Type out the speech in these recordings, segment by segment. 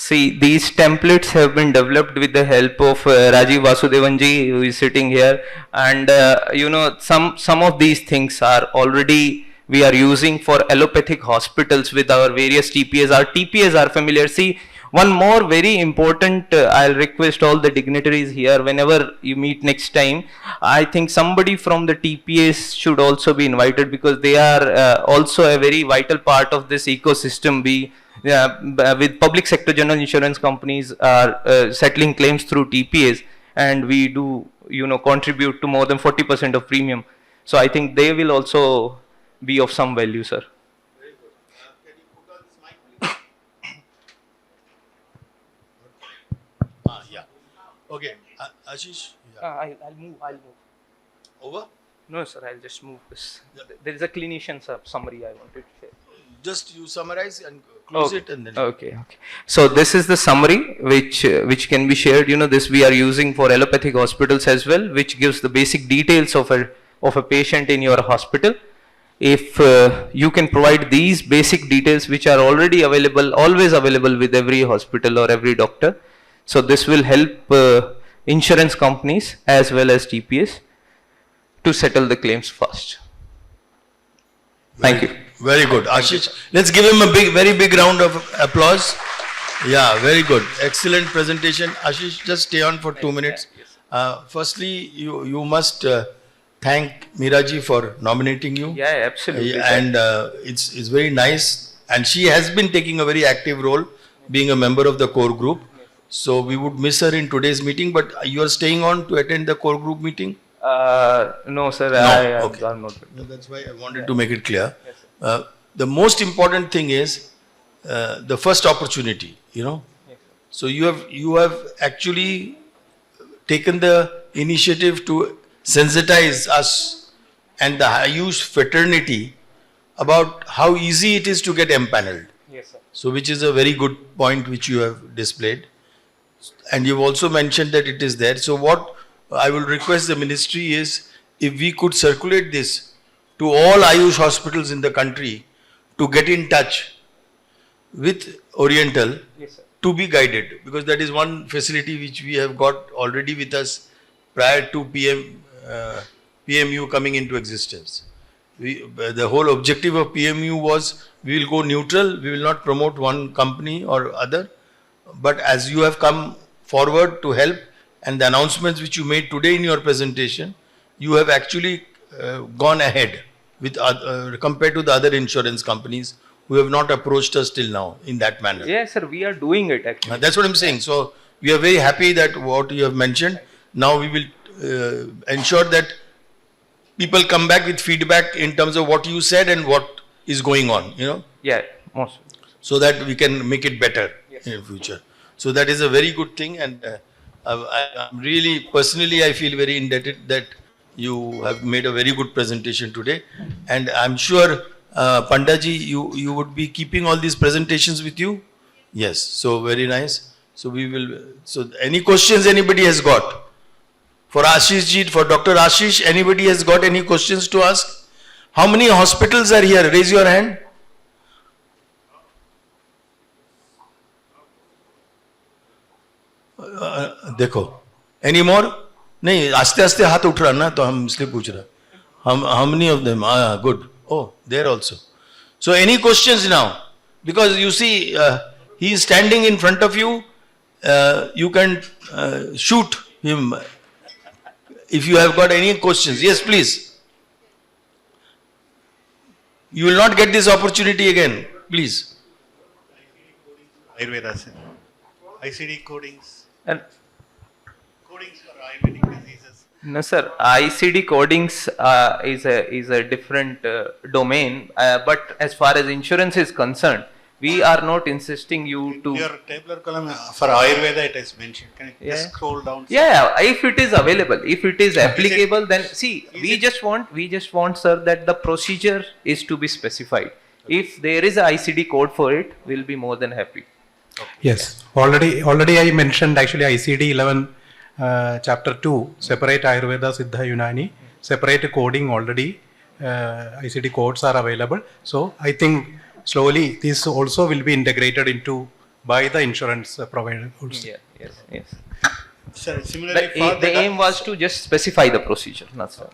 See, these templates have been developed with the help of Rajiv Vasudevanji, who is sitting here, and you know, some of these things are already we are using for allopathic hospitals with our various TPAs. Our TPAs are familiar. See, one more very important, I'll request all the dignitaries here, whenever you meet next time, I think somebody from the TPAs should also be invited, because they are also a very vital part of this ecosystem. With public sector general insurance companies are settling claims through TPAs, and we do, you know, contribute to more than 40% of premium. So I think they will also be of some value, sir. Very good. Can you put on this mic, please? Yeah. Okay. Ashish? Yeah. I'll move. Over? No, sir, I'll just move this. Yeah. There is a clinician summary I wanted to share. Just you summarize and close it and then... Okay. So this is the summary which can be shared. You know, this we are using for allopathic hospitals as well, which gives the basic details of a patient in your hospital. If you can provide these basic details, which are already available, always available with every hospital or every doctor, so this will help insurance companies as well as TPAs to settle the claims fast. Thank you. Very good. Ashish, let's give him a very big round of applause. Yeah, very good. Excellent presentation. Ashish, just stay on for 2 minutes. Firstly, you must thank Meeraji for nominating you. Yeah, absolutely. And it's very nice. And she has been taking a very active role, being a member of the core group. So we would miss her in today's meeting, but you are staying on to attend the core group meeting? No, sir. No, okay. I'm not. No, that's why I wanted to make it clear. Yes, the most important thing is the first opportunity, you know. Yes, so you have actually taken the initiative to sensitize us and the Ayush fraternity about how easy it is to get empaneled. Yes, sir. So which is a very good point which you have displayed. And you've also mentioned that it is there. So what I will request the ministry is, if we could circulate this to all Ayush hospitals in the country to get in touch with Oriental. Yes, sir. To be guided, because that is one facility which we have got already with us prior to PMU coming into existence. The whole objective of PMU was, we will go neutral, we will not promote one company or other, but as you have come forward to help, and the announcements which you made today in your presentation, you have actually gone ahead with compared to the other insurance companies who have not approached us till now in that manner. Yes, sir, we are doing it actually. That's what I'm saying. So we are very happy that what you have mentioned. Now we will ensure that people come back with feedback in terms of what you said and what is going on, you know. Yeah, most. So that we can make it better. Yes. In the future. So that is a very good thing, and I'm really, personally, I feel very indebted that you have made a very good presentation today. And I'm sure, Pandaji, you would be keeping all these presentations with you? Yes. So very nice. So we will, so any questions anybody has got? For Ashish ji, for Dr. Ashish, anybody has got any questions to ask? How many hospitals are here? Raise your hand. देखो, any more? नहीं, आस्ते आस्ते हाथ उठ रहा ना, तो हम इसलिए पूछ रहे. How many of them? Good. Oh, there also. So any questions now? Because you see, he is standing in front of you. You can shoot him if you have got any questions. Yes, please. You will not get this opportunity again. Please. Ayurveda, sir. ICD codings. And Codings for Ayurvedic diseases. no, sir. ICD codings is a different domain. But as far as insurance is concerned, we are not insisting you to. Your tabular column for Ayurveda it is mentioned. Can you just scroll down? Yeah, if it is available, if it is applicable, then see, we just want, sir, that the procedure is to be specified. If there is a ICD code for it, we'll be more than happy. Okay. Yes, already I mentioned actually ICD 11 chapter 2, separate Ayurveda, Siddha, Unani, separate coding already, ICD codes are available. So I think slowly this also will be integrated into by the insurance provider also. Yeah, yes, yes. Sir, similarly, The aim was to just specify the procedure, not sir.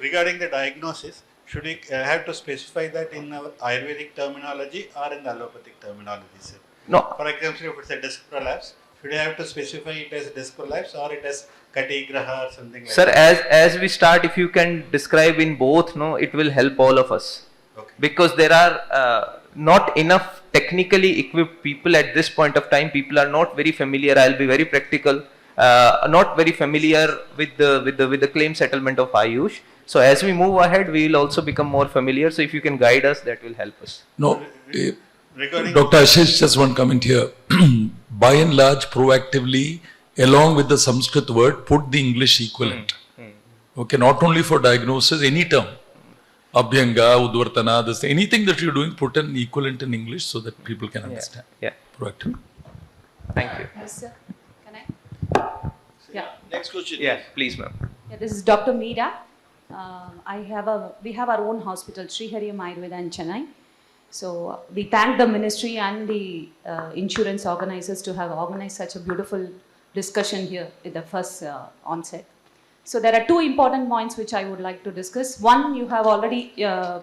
regarding the diagnosis, should we have to specify that in our Ayurvedic terminology or in the allopathic terminology, sir? No, For example, if it's a disc prolapse, should I have to specify it as disc prolapse or it as katigraha or something like sir, that? as we start, if you can describe in both, no, it will help all of us. Okay. Because there are not enough technically equipped people at this point of time. People are not very familiar. I'll be very practical. Not very familiar with the claim settlement of Ayush. So as we move ahead, we will also become more familiar. So if you can guide us, that will help us. No, Regarding Dr. Ashish, just one comment here. By and large, proactively, along with the Sanskrit word, put the English equivalent. Okay, not only for diagnosis, any term. Abhyanga, Udvartana, this, anything that you're doing, put an equivalent in English so that people can understand. Yeah. Proactively. Thank you. Yes, sir. Can I? Yeah. Next question. Yeah, please, ma'am. Yeah, this is Dr. Meera. We have our own hospital, Sri Hari Ayurveda in Chennai. So we thank the ministry and the insurance organizers to have organized such a beautiful discussion here at the first onset. So there are two important points which I would like to discuss. One, you have already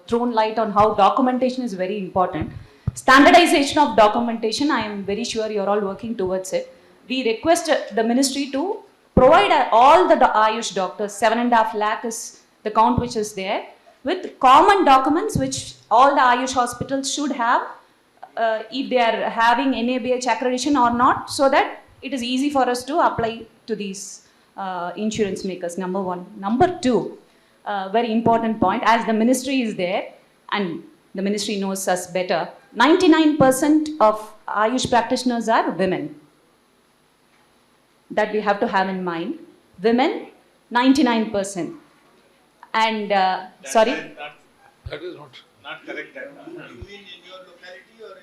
thrown light on how documentation is very important. Standardization of documentation, I am very sure you're all working towards it. We request the ministry to provide all the Ayush doctors, 7.5 lakh is the count which is there, with common documents which all the Ayush hospitals should have if they are having NABH accreditation or not, so that it is easy for us to apply to these insurance makers, number one. Number two, very important point, as the ministry is there and the ministry knows us better, 99% of Ayush practitioners are women. That we have to have in mind. Women, 99%. And, sorry? That is not. Not correct. That. You mean in your locality or?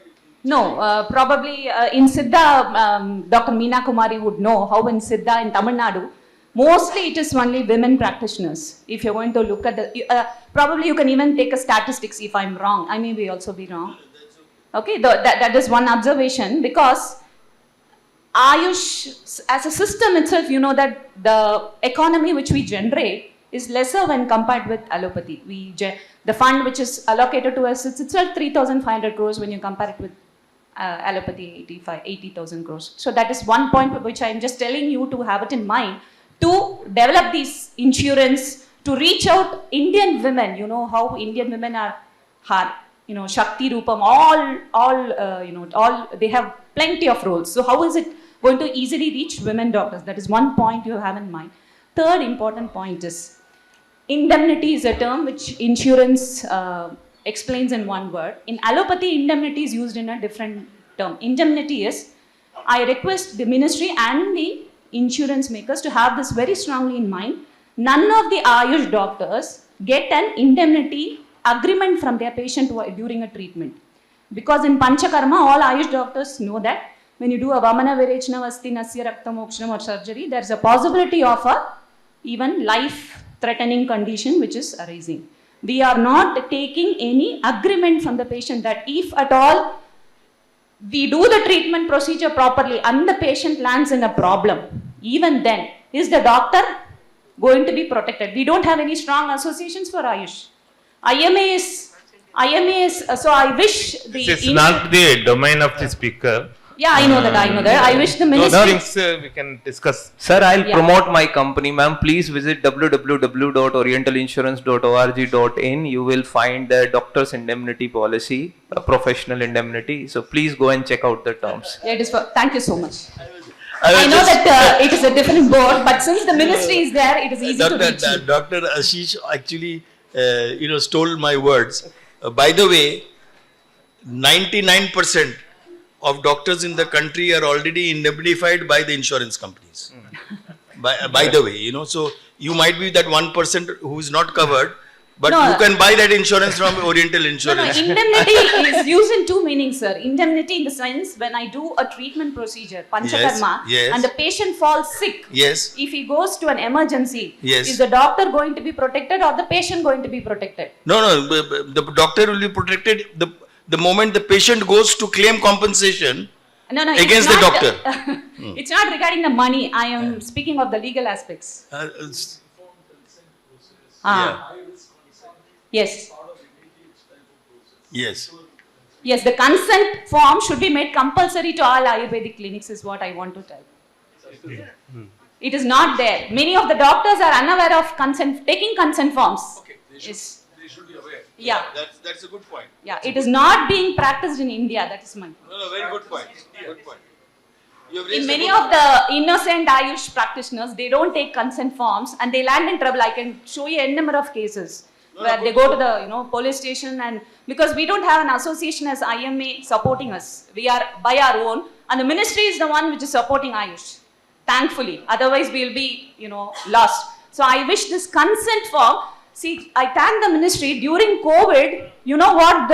No, probably in Siddha, Dr. Meena Kumari would know how in Siddha in Tamil Nadu, mostly it is only women practitioners. If you're going to look at the, probably you can even take a statistics if I'm wrong. I may be also be wrong. Okay, that is one observation, because Ayush as a system itself, you know that the economy which we generate is lesser when compared with allopathy. The fund which is allocated to us, it's itself 3,500 crores when you compare it with allopathy 80,000 crores. So that is one point which I'm just telling you to have it in mind, to develop these insurance, to reach out Indian women. You know how Indian women are hard, you know, Shakti Rupam, all they have plenty of roles. So how is it going to easily reach women doctors? That is one point you have in mind. Third important point is, indemnity is a term which insurance explains in one word. In allopathy, indemnity is used in a different term. Indemnity is, I request the ministry and the insurance makers to have this very strongly in mind. None of the Ayush doctors get an indemnity agreement from their patient during a treatment. Because in Panchakarma, all Ayush doctors know that when you do a Vamana Virechna Vasti Nasya Rakta Mokshanam or surgery, there is a possibility of a even life-threatening condition which is arising. We are not taking any agreement from the patient that if at all we do the treatment procedure properly and the patient lands in a problem, even then, is the doctor going to be protected? We don't have any strong associations for Ayush. IMA is, so I wish the... This is not the domain of the speaker. Yeah, I know that. I wish the Those ministry... things we can discuss. Sir, I'll Yeah. promote my company, ma'am. Please visit www.orientalinsurance.org.in. You will find the doctor's indemnity policy, a professional indemnity. So please go and check out the terms. Yeah, it is for, thank you so much. I was I know just- that it is a different board, but since the ministry is there, it is easy to reach you. Dr. Ashish actually, stole my words. By the way, 99% of doctors in the country are already indemnified by the insurance companies. By the way, so you might be that 1% who is not covered, but No. you can buy that insurance from Oriental No, Insurance. indemnity is used in two meanings, sir. Indemnity in the sense when I do a treatment procedure, Panchakarma, yes. and the patient falls sick. Yes. If he goes to an emergency, Yes. is the doctor going to be protected or the patient going to be protected? No, the doctor will be protected the moment the patient goes to claim compensation. No, no. Against the doctor. It's not regarding the money. I am speaking of the legal aspects. Yes. Yes. Yes, the consent form should be made compulsory to all Ayurvedic clinics is what I want to tell. It is not there. Many of the doctors are unaware of taking consent forms. Okay, they should be aware. Yeah. That's a good point. Yeah, it is not being practiced in India. That is my point. No, very good point. Good point. You have In raised a many good of the innocent Ayush practitioners, they don't take consent forms and they land in trouble. I can show you a number of cases where they go to the police station, and because we don't have an association as IMA supporting us, we are by our own, and the ministry is the one which is supporting Ayush. Thankfully, otherwise we will be lost. So I wish this consent form. See, I thank the ministry during COVID. You know what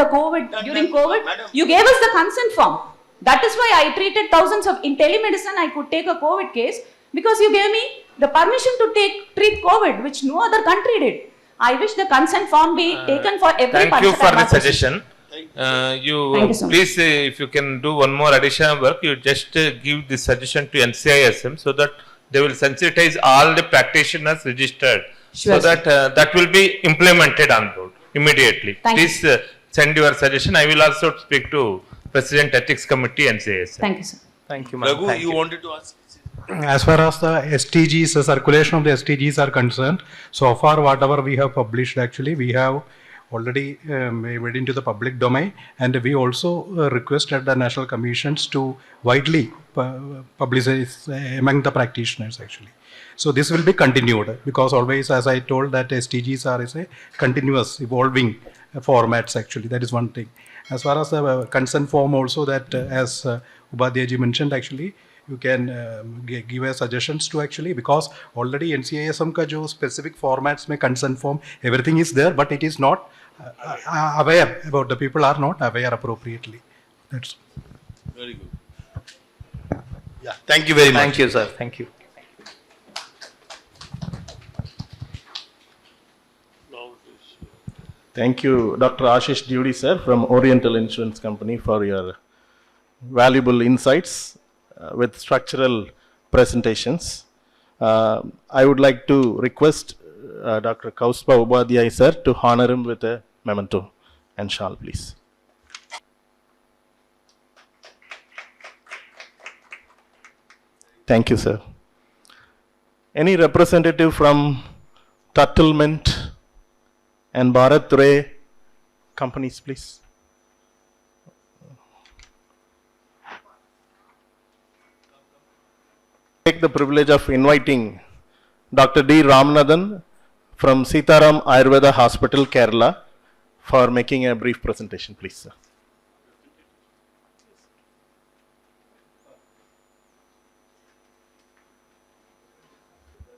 during COVID? Madam. You gave us the consent form. That is why I treated thousands of, in telemedicine I could take a COVID case because you gave me the permission to treat COVID, which no other country did. I wish the consent form be taken for every Thank you for the participant. suggestion. Thank you so much. Please, if you can do one more additional work, you just give this suggestion to NCISM so that they will sensitize all the practitioners registered. Sure, So that that will be implemented on board immediately. Thank you. Please send your suggestion. I will also speak to President Ethics Committee and NCISM. Thank you, sir. Thank you, ma'am. Raghu, Thank you wanted to ask? As far as the STGs, the circulation of the STGs are concerned, so far whatever we have published, actually we have already made into the public domain, and we also requested the national commissions to widely publicize among the practitioners actually. So this will be continued because always, as I told, that STGs are is a continuous evolving formats actually. That is one thing. As far as the consent form also, that as Upadhyay mentioned actually, you can give a suggestions to actually, because already NCISM ka jo specific formats mein consent form, everything is there, but it is not aware about, the people are not aware appropriately. That's Very good. Yeah, thank you very much. Thank you, sir. Thank you. Thank you, Dr. Ashish Dewdy, sir, from Oriental Insurance Company, for your valuable insights with structural presentations. I would like to request Dr. Kaustubha Upadhyay, sir, to honor him with a memento and shawl, please. Thank you, sir. Any representative from Tataplay and Bharat Ray companies, please? Take the privilege of inviting Dr. D. Ramanathan from Sitaram Ayurveda Hospital, Kerala, for making a brief presentation, please, sir.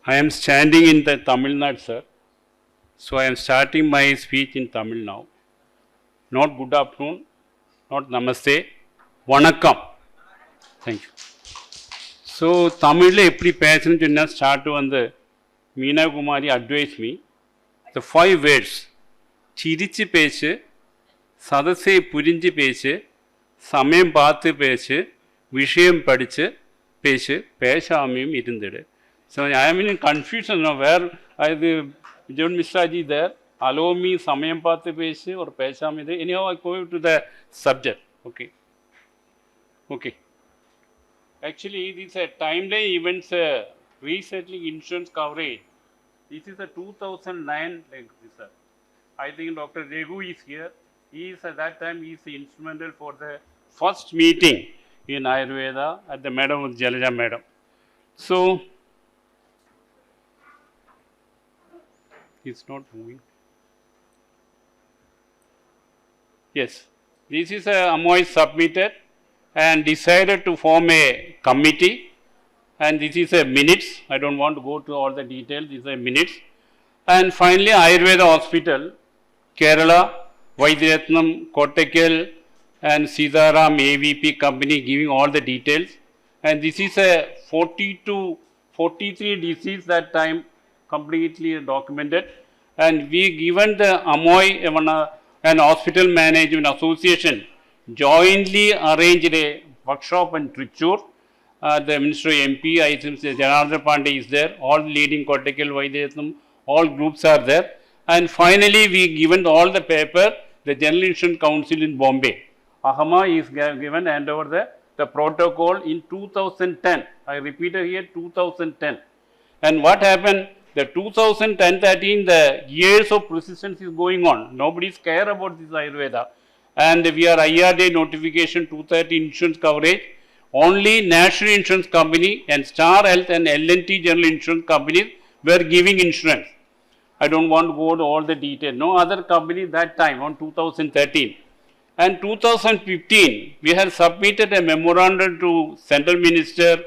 I am standing in the Tamil Nadu, sir. So I am starting my speech in Tamil now. Not good afternoon, not namaste, vanakkam. Thank you. So Tamil eppadi பேசணும் சொன்னா start வந்து Meena Kumari advised me the 5 words. சிரிச்சு பேசு, சதசை புரிஞ்சு பேசு, சமயம் பார்த்து பேசு, விஷயம் படிச்சு பேசு, பேசாமையும் இருந்துடு. So I am in confusion now where John Mishraji there, allow me samayam paathu pesu or pesame there. Anyhow, I go to the subject. Okay. Okay. Actually, these are timeline events, recently insurance coverage. This is a 2009, like this. I think Dr. Raghu is here. He is at that time, he is instrumental for the first meeting in Ayurveda at the Madam of Jalaja Madam. So, it's not moving. Yes, this is a MOI submitted and decided to form a committee, and this is a minutes. I don't want to go to all the details. These are minutes. And finally, Ayurveda Hospital, Kerala, Vaidyanathanam, Kottakal, and Sitaram AVP company giving all the details. And this is a 40 to 43 disease that time, completely documented, and we given the Amoy and Hospital Management Association jointly arranged a workshop in Trichur. The Minister MP, I think Janardhan Pandey is there. All leading Kottakkal, Vaidyatham, all groups are there. And finally, we given all the paper, the General Insurance Council in Bombay. AHMA is given hand over the protocol in 2010. I repeat here, 2010. And what happened? The 2010-13, the years of persistence is going on. Nobody's care about this Ayurveda. And we are IRDA notification 230 insurance coverage. Only National Insurance Company and Star Health and L&T General Insurance Companies were giving insurance. I don't want to go to all the details. No other company that time on 2013. And 2015, we have submitted a memorandum to Central Minister,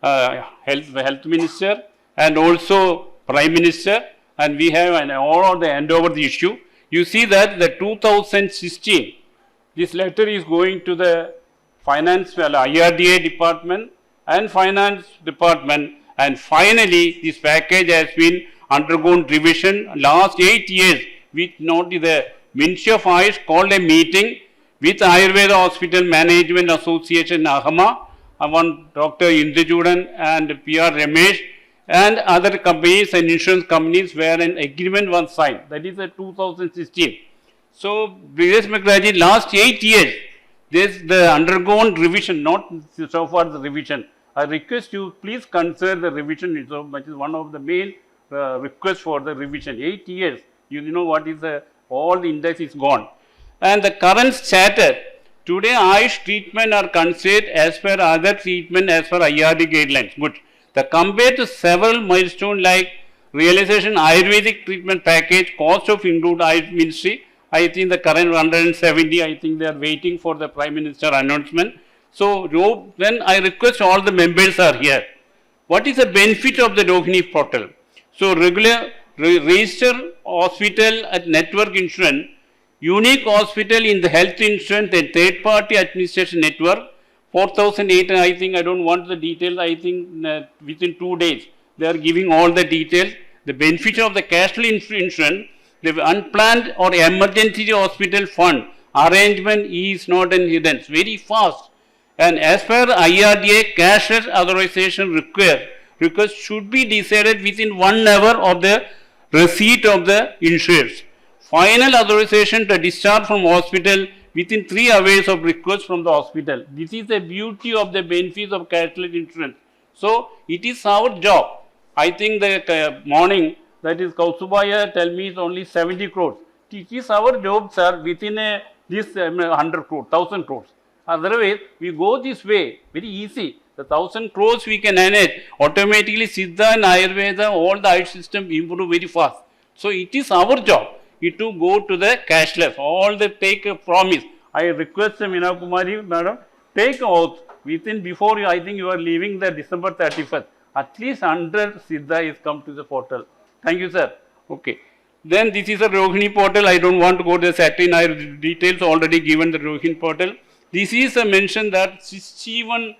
Health Minister, and also Prime Minister, and we have an all the hand over the issue. You see that the 2016, this letter is going to the Finance, IRDA department and Finance department, and finally this package has been undergone revision. Last 8 years, with not the Ministry of Ayush called a meeting with Ayurveda Hospital Management Association, AHMA, one Dr. Indrajudan and PR Ramesh, and other companies and insurance companies where an agreement was signed. That is the 2016. So, Brijesh Meghraji, last 8 years, this the undergone revision, not so far the revision. I request you please consider the revision, which is one of the main requests for the revision. 8 years, you know what is the, all the index is gone. And the current status, today Ayush treatment are considered as per other treatment as per IRD guidelines. Good. The compared to several milestones like realization Ayurvedic treatment package, cost of include Ayush Ministry, I think the current 170, I think they are waiting for the Prime Minister announcement. So, then I request all the members are here. What is the benefit of the Rohini portal? So, register hospital at network insurance, unique hospital in the health insurance and third party administration network, 4,008, I think I don't want the details, I think within 2 days they are giving all the details. The benefit of the cashless insurance, the unplanned or emergency hospital fund arrangement is not an hidden, very fast. And as per IRDA, cashless authorization request should be decided within 1 hour of the receipt of the insurance. Final authorization to discharge from hospital within 3 hours of request from the hospital. This is the beauty of the benefits of cashless insurance. So, it is our job. I think the morning, that is Kausubaya tell me is only 70 crores. It is our job, sir, within this 100 crores, 1000 crores. Otherwise, we go this way, very easy. The 1000 crores we can manage. Automatically, Siddha and Ayurveda, all the Ayush system improve very fast. So, it is our job to go to the cashless. All the take a promise. I request Meena Kumari, madam, take oath within before you, I think you are leaving the December 31st. At least 100 Siddha is come to the portal. Thank you, sir. Okay. Then this is a Rohini portal. I don't want to go to the satin details already given the Rohini portal. This is a mention that 61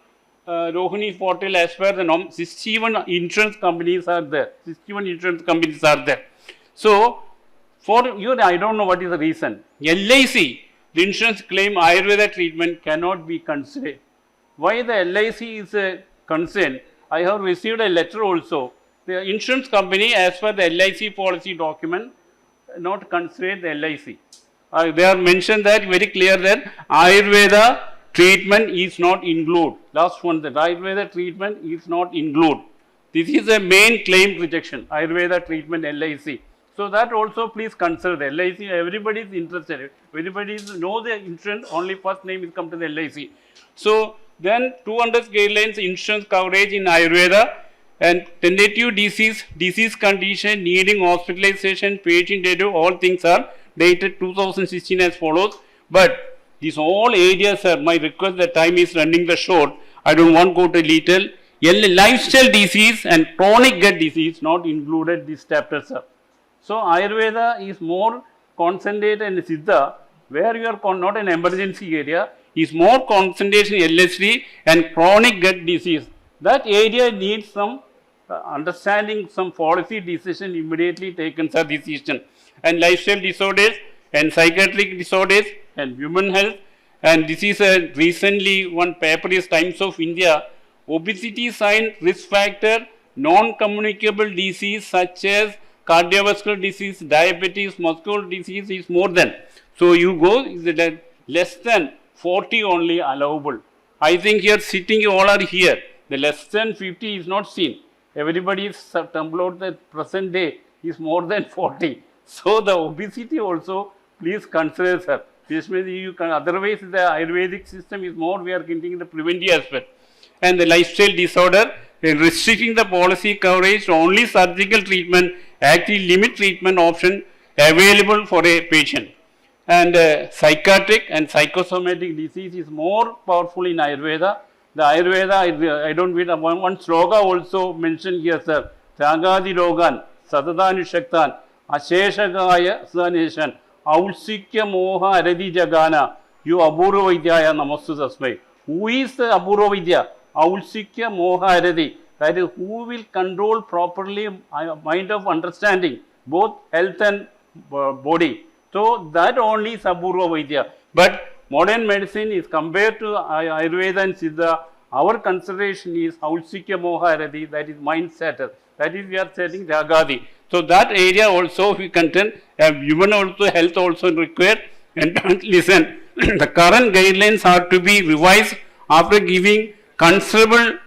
Rohini portal as per the norm, 61 insurance companies are there. 61 insurance companies are there. So, for you, I don't know what is the reason. LIC, the insurance claim Ayurveda treatment cannot be considered. Why the LIC is a concern? I have received a letter also. The insurance company, as per the LIC policy document, not consider the LIC. They are mentioned that very clear that Ayurveda treatment is not included. Last one, the Ayurveda treatment is not included. This is a main claim rejection, Ayurveda treatment LIC. So that also please consider the LIC, everybody is interested. Everybody know the insurance, only first name is come to the LIC. So then 200 guidelines insurance coverage in Ayurveda and tentative disease condition needing hospitalization, patient data, all things are dated 2016 as follows. But these all areas are my request, the time is running the short. I don't want to go to detail. Lifestyle disease and chronic gut disease not included this chapter, sir. So Ayurveda is more concentrated in Siddha, where you are not an emergency area, is more concentration in LSD and chronic gut disease. That area needs some understanding, some policy decision immediately taken, sir, decision. And lifestyle disorders and psychiatric disorders and human health And this is recently one paper is Times of India. Obesity sign risk factor, non-communicable disease such as cardiovascular disease, diabetes, muscular disease is more than. So you go less than 40 only allowable. I think here sitting all are here. The less than 50 is not seen. Everybody is tumbled the present day is more than 40. So the obesity also please consider, sir. This means you can, otherwise the Ayurvedic system is more, we are getting the preventive aspect. And the lifestyle disorder, restricting the policy coverage to only surgical treatment, actually limit treatment option available for a patient. And psychiatric and psychosomatic disease is more powerful in Ayurveda. The Ayurveda, I don't read one sloga also mentioned here, sir. Tyagadi Rogan, Sadadani Shaktan, Asheshagaya Saneshan, Aulsikya Moha Aradi Jagana, you Aburo Vidyaya Namastu Tasmai. Who is the Aburo Vidya? Aulsikya Moha Aradi. That is, who will control properly mind of understanding, both health and body. So that only is Aburo Vidya. But modern medicine is compared to Ayurveda and Siddha, our consideration is Aulsikya Moha Aradi, that is mind status. That is, we are setting Jagadi. So that area also we contend, human also health also required. And listen, the current guidelines are to be revised after giving considerable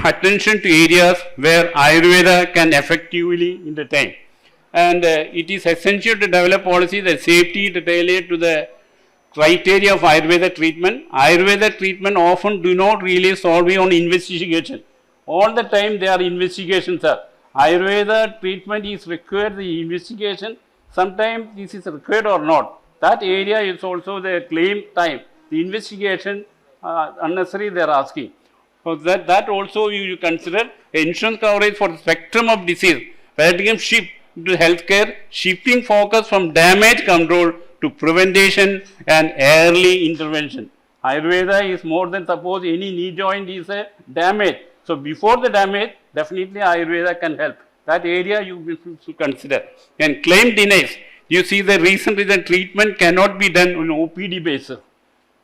attention to areas where Ayurveda can effectively entertain. And it is essential to develop policies that safety to tailor to the criteria of Ayurveda treatment. Ayurveda treatment often do not really solve on investigation. All the time they are investigations, sir. Ayurveda treatment is required, the investigation. Sometimes this is required or not. That area is also the claim time. The investigation unnecessary they are asking. So that also you consider insurance coverage for the spectrum of disease. Paradigm shift to healthcare, shifting focus from damage control to prevention and early intervention. Ayurveda is more than suppose any knee joint is a damage. So before the damage, definitely Ayurveda can help. That area you should consider. And claim denies. You see the recently the treatment cannot be done on OPD basis.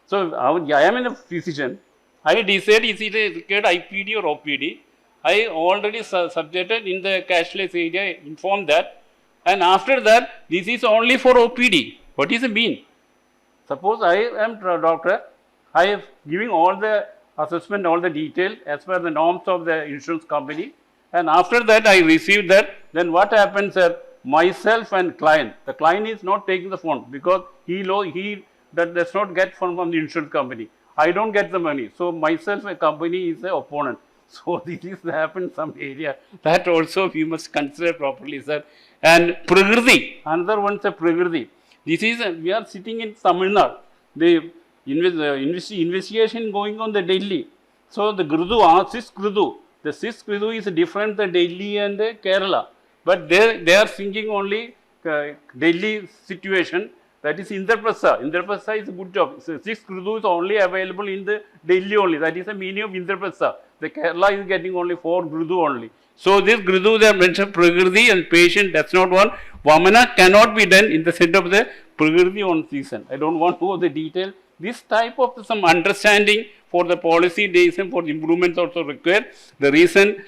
So I am a physician. I decide is it a required IPD or OPD. I already subjected in the cashless area, informed that. And after that, this is only for OPD. What does it mean? Suppose I am a doctor, I am giving all the assessment, all the detail as per the norms of the insurance company. And after that, I receive that. Then what happens, sir? Myself and client. The client is not taking the phone because he does not get from the insurance company. I don't get the money. So myself, a company is the opponent. So this is happens some area. That also we must consider properly, sir. And Prakriti, another one is a Prakriti. This is, we are sitting in Tamil Nadu. The investigation going on the Delhi. So the Grudu, Cis Grudu. The Cis Grudu is different than Delhi and Kerala. But they are thinking only Delhi situation. That is Indraprastha. Indraprastha is a good job. So 6 Grudu is only available in the Delhi only. That is the meaning of Indraprastha. The Kerala is getting only 4 Grudu only. So this Grudu they have mentioned Prakriti and patient does not want. Vamana cannot be done in the set of the Prakriti on season. I don't want to know the detail. This type of some understanding for the policy decision for improvements also required. The reason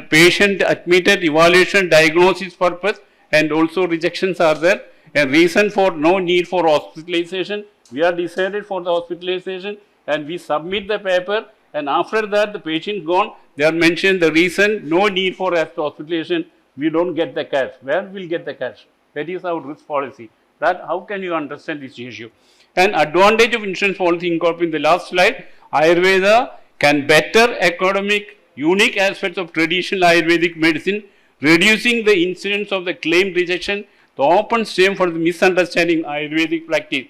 patient admitted evaluation diagnosis purpose and also rejections are there. A reason for no need for hospitalization. We are decided for the hospitalization and we submit the paper and after that the patient gone. They are mentioned the reason no need for hospitalization. We don't get the cash. Where will get the cash? That is our risk policy. That how can you understand this issue? And advantage of insurance policy incorporated in the last slide. Ayurveda can better economic unique aspects of traditional Ayurvedic medicine, reducing the incidence of the claim rejection, the open shame for the misunderstanding Ayurvedic practice.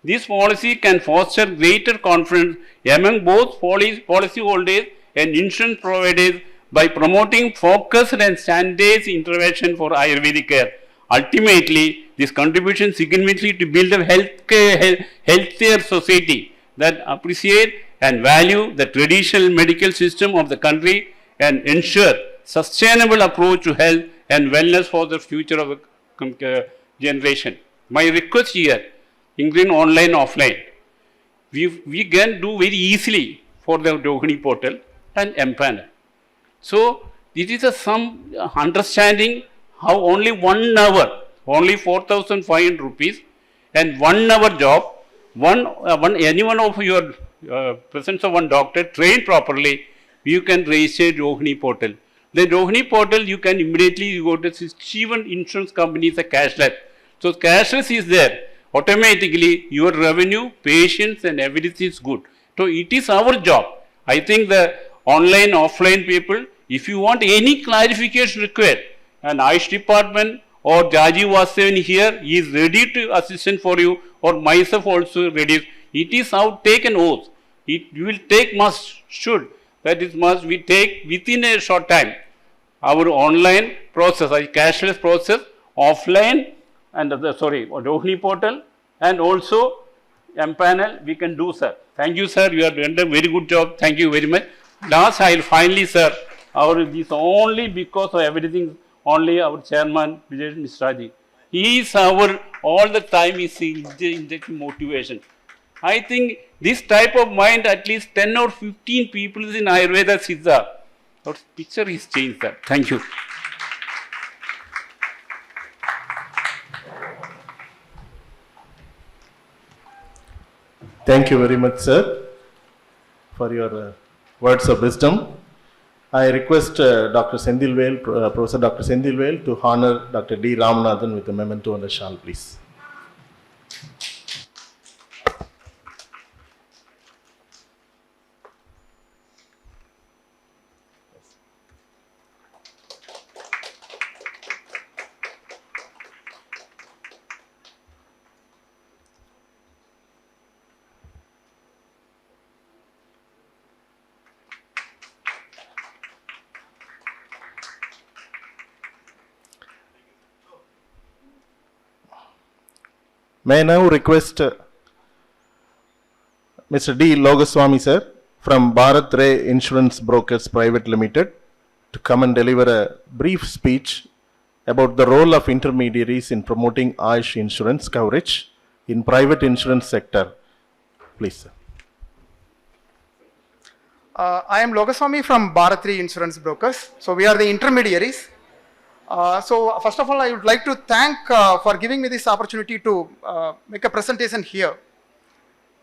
This policy can foster greater confidence among both policyholders and insurance providers by promoting focused and standardized intervention for Ayurvedic care. Ultimately, this contribution significantly to build a healthier society that appreciate and value the traditional medical system of the country and ensure sustainable approach to health and wellness for the future of the generation. My request here, including online, offline, we can do very easily for the Rohini portal and empanel. So it is some understanding how only 1 hour, only 4,500 rupees, and 1 hour job, any one of your presence of one doctor trained properly, you can register Rohini portal. The Rohini portal, you can immediately go to even insurance companies, a cashless. So cashless is there. Automatically, your revenue, patients, and everything is good. So it is our job. I think the online, offline people, if you want any clarification required, an Ayush department or Jaji Vasavan here is ready to assist for you, or myself also ready. It is our take an oath. It will take must, should. That is must we take within a short time. Our online process, a cashless process, offline, and Rohini portal, and also empanel, we can do, sir. Thank you, sir. You have done a very good job. Thank you very much. Last, I will finally, sir, this only because of everything, only our chairman, Vijay Mishraji. He is our, all the time is injecting motivation. I think this type of mind, at least 10 or 15 people in Ayurveda Siddha, our picture is changed, sir. Thank you. Thank you very much, sir, for your words of wisdom. I request Dr. Sendilvel, Professor Dr. Sendilvel, to honor Dr. D. Ramanathan with a memento and a shawl, please. May I now request Mr. D. Logoswamy, sir, from Bharat Ray Insurance Brokers Private Limited, to come and deliver a brief speech about the role of intermediaries in promoting Ayush insurance coverage in private insurance sector. Please, sir. I am Logoswamy from Bharat Ray Insurance Brokers. So we are the intermediaries. So first of all, I would like to thank for giving me this opportunity to make a presentation here.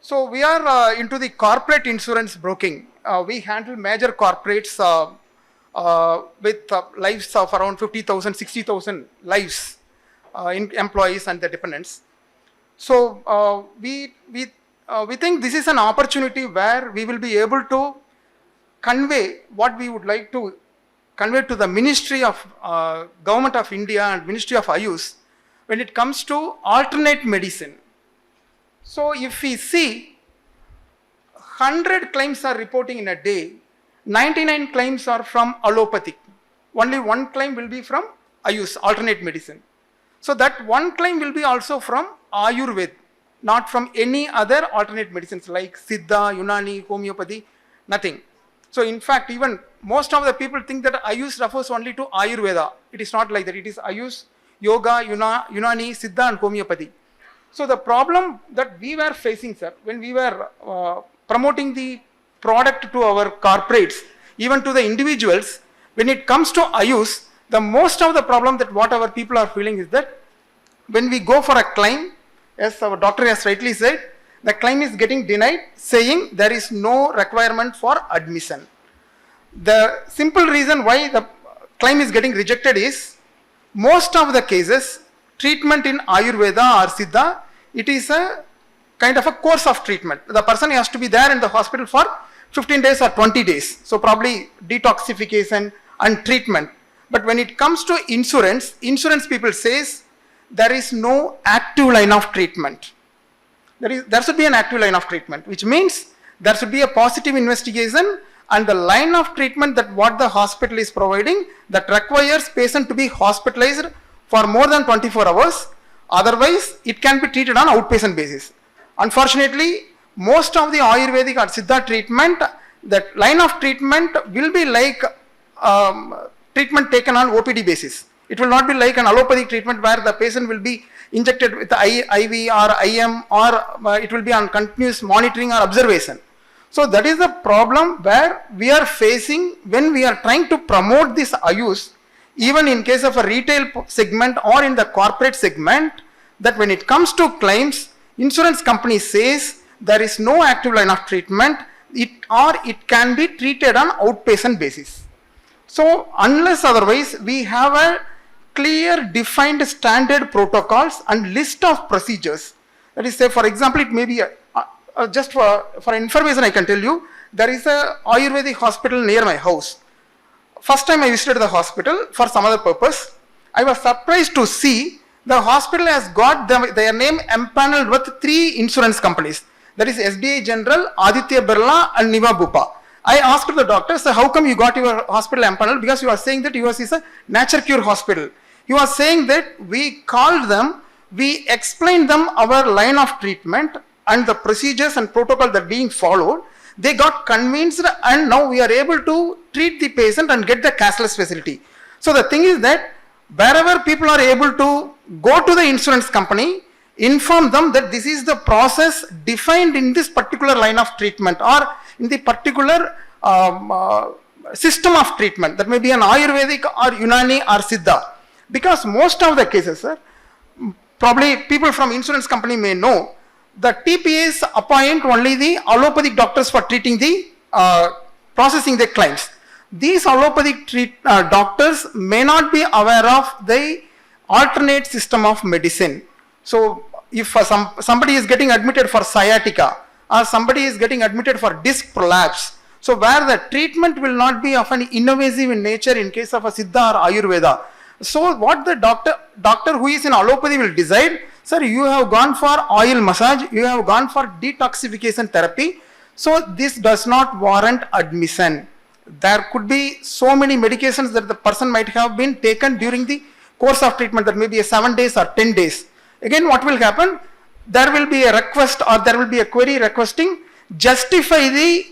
So we are into the corporate insurance broking. We handle major corporates with lives of around 50,000, 60,000 lives in employees and their dependents. So we think this is an opportunity where we will be able to convey what we would like to convey to the Ministry of Government of India and Ministry of Ayush when it comes to alternate medicine. So if we see 100 claims are reporting in a day, 99 claims are from allopathic. Only one claim will be from Ayush, alternate medicine. So that one claim will be also from Ayurveda, not from any other alternate medicines like Siddha, Unani, homeopathy, nothing. So in fact, even most of the people think that Ayush refers only to Ayurveda. It is not like that. It is Ayush, Yoga, Unani, Siddha and homeopathy. So the problem that we were facing, sir, when we were promoting the product to our corporates, even to the individuals, when it comes to Ayush, the most of the problem that what our people are feeling is that when we go for a claim, as our doctor has rightly said, the claim is getting denied, saying there is no requirement for admission. The simple reason why the claim is getting rejected is, most of the cases, treatment in Ayurveda or Siddha, it is a kind of a course of treatment. The person has to be there in the hospital for 15 days or 20 days. So probably detoxification and treatment. But when it comes to insurance, insurance people says there is no active line of treatment. There should be an active line of treatment, which means there should be a positive investigation and the line of treatment that what the hospital is providing that requires patient to be hospitalized for more than 24 hours. Otherwise, it can be treated on outpatient basis. Unfortunately, most of the Ayurvedic or Siddha treatment, that line of treatment will be like treatment taken on OPD basis. It will not be like an allopathic treatment where the patient will be injected with IV or IM, or it will be on continuous monitoring or observation. So that is the problem where we are facing when we are trying to promote this Ayush, even in case of a retail segment or in the corporate segment, that when it comes to claims, insurance company says there is no active line of treatment, it can be treated on outpatient basis. So unless otherwise, we have a clear defined standard protocols and list of procedures. That is, say for example, it may be just for information I can tell you, there is a Ayurvedic hospital near my house. First time I visited the hospital for some other purpose, I was surprised to see the hospital has got their name empaneled with 3 insurance companies. That is SBI General, Aditya Birla and Niva Bupa. I asked the doctor, so how come you got your hospital empaneled? Because you are saying that yours is a nature cure hospital. You are saying that we called them, we explained them our line of treatment and the procedures and protocol that being followed. They got convinced and now we are able to treat the patient and get the cashless facility. So the thing is that wherever people are able to go to the insurance company, inform them that this is the process defined in this particular line of treatment or in the particular system of treatment, that may be an Ayurvedic or Unani or Siddha. Because most of the cases, sir, probably people from insurance company may know, the TPAs appoint only the allopathic doctors for treating the processing the claims. These allopathic doctors may not be aware of the alternate system of medicine. So if somebody is getting admitted for sciatica or somebody is getting admitted for disc prolapse, so where the treatment will not be of an invasive in nature in case of a Siddha or Ayurveda. So what the doctor who is in allopathy will decide, sir, you have gone for oil massage, you have gone for detoxification therapy, so this does not warrant admission. There could be so many medications that the person might have been taken during the course of treatment, that may be 7 days or 10 days. Again, what will happen? There will be a request or there will be a query requesting justify the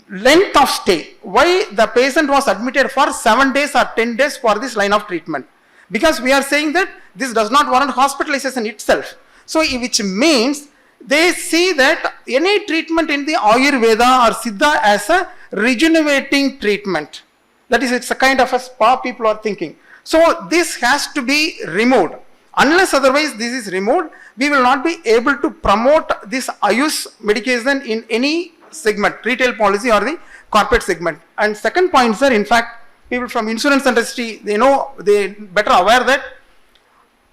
length of stay. Why the patient was admitted for 7 days or 10 days for this line of treatment? Because we are saying that this does not warrant hospitalization itself. So which means they see that any treatment in the Ayurveda or Siddha as a rejuvenating treatment. That is, it's a kind of a spa people are thinking. So this has to be removed. Unless otherwise this is removed, we will not be able to promote this Ayush medication in any segment, retail policy or the corporate segment. And second point, sir, in fact, people from insurance industry, they know, they better aware that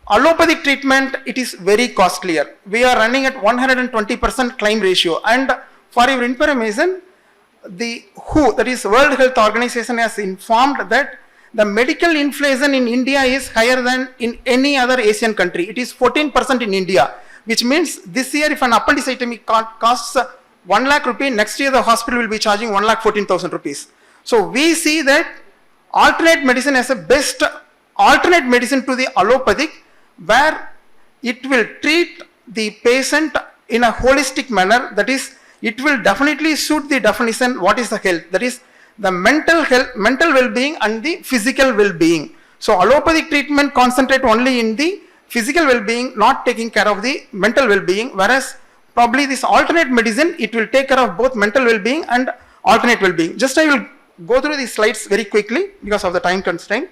allopathic treatment, it is very costlier. We are running at 120% claim ratio. And for your information, the WHO, that is World Health Organization, has informed that the medical inflation in India is higher than in any other Asian country. It is 14% in India, which means this year if an appendectomy costs 1 lakh rupee, next year the hospital will be charging 1,14,000 rupees. So we see that alternate medicine as a best alternate medicine to the allopathic, where it will treat the patient in a holistic manner. That is, it will definitely suit the definition what is the health. That is the mental health, mental well-being and the physical well-being. So allopathic treatment concentrate only in the physical well-being, not taking care of the mental well-being, whereas probably this alternate medicine, it will take care of both mental well-being and alternate well-being. Just I will go through these slides very quickly because of the time constraint.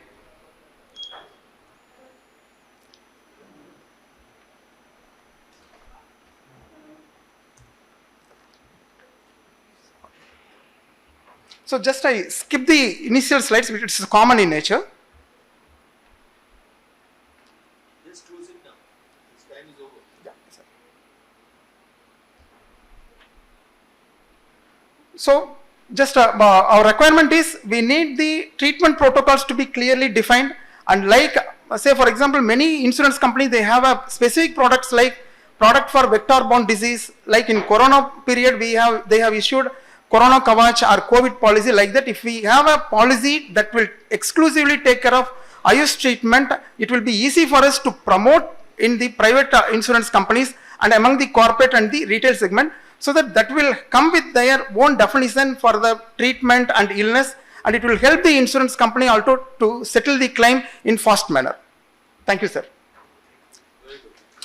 So just I skip the initial slides because it's common in nature. Just close it now. This time is over. Yeah, sir. So just our requirement is we need the treatment protocols to be clearly defined, and like say for example many insurance companies, they have a specific products like product for vector-borne disease, like in corona period they have issued Corona Kavach or COVID policy. Like that, if we have a policy that will exclusively take care of Ayush treatment, it will be easy for us to promote in the private insurance companies and among the corporate and the retail segment, so that will come with their own definition for the treatment and illness, and it will help the insurance company also to settle the claim in fast manner. Thank you, sir.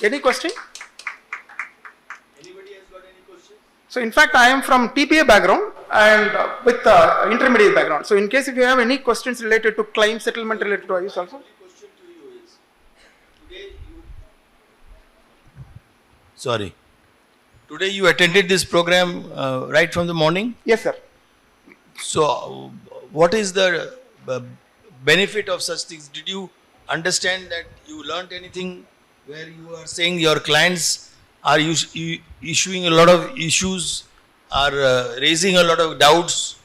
Any question? Anybody has got any question? So in fact, I am from TPA background and with intermediate background. So in case if you have any questions related to claim settlement related to Ayush also. Sorry. Today you attended this program right from the morning. Yes, sir. So, what is the benefit of such things? Did you understand that you learned anything where you are saying your clients are issuing a lot of issues, are raising a lot of doubts?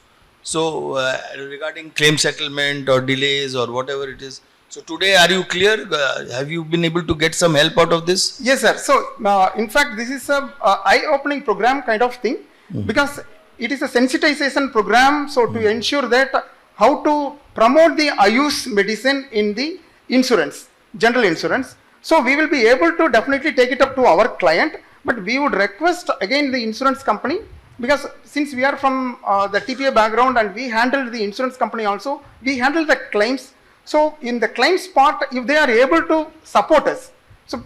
So, regarding claim settlement or delays or whatever it is. So, today are you clear? Have you been able to get some help out of this? Yes, sir. So, in fact, this is a eye-opening program kind of thing because it is a sensitization program. So, to ensure that how to promote the Ayush medicine in the insurance, general insurance. So, we will be able to definitely take it up to our client, but we would request again the insurance company because since we are from the TPA background and we handle the insurance company also, we handle the claims. So, in the claims part, if they are able to support us, so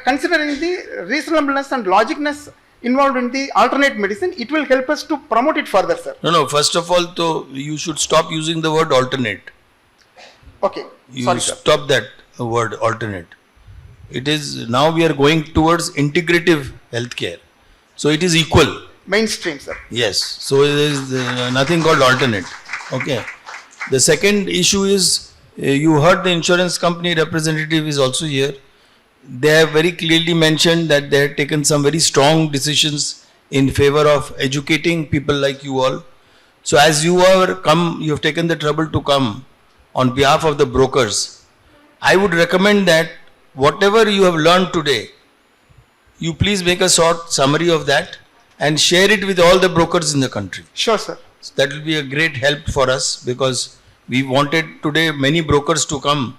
considering the reasonableness and logicness involved in the alternate medicine, it will help us to promote it further, sir. No, first of all, though, you should stop using the word alternate. Okay, You stop that word alternate. It is, now we are going towards integrative healthcare. So, it is equal. Mainstream, sir. Yes. So, there is nothing called alternate. Okay. The second issue is, you heard the insurance company representative is also here. They have very clearly mentioned that they have taken some very strong decisions in favor of educating people like you all. So as you have taken the trouble to come on behalf of the brokers, I would recommend that whatever you have learned today, you please make a short summary of that and share it with all the brokers in the country. Sure, sir. So that will be a great help for us because we wanted today many brokers to come,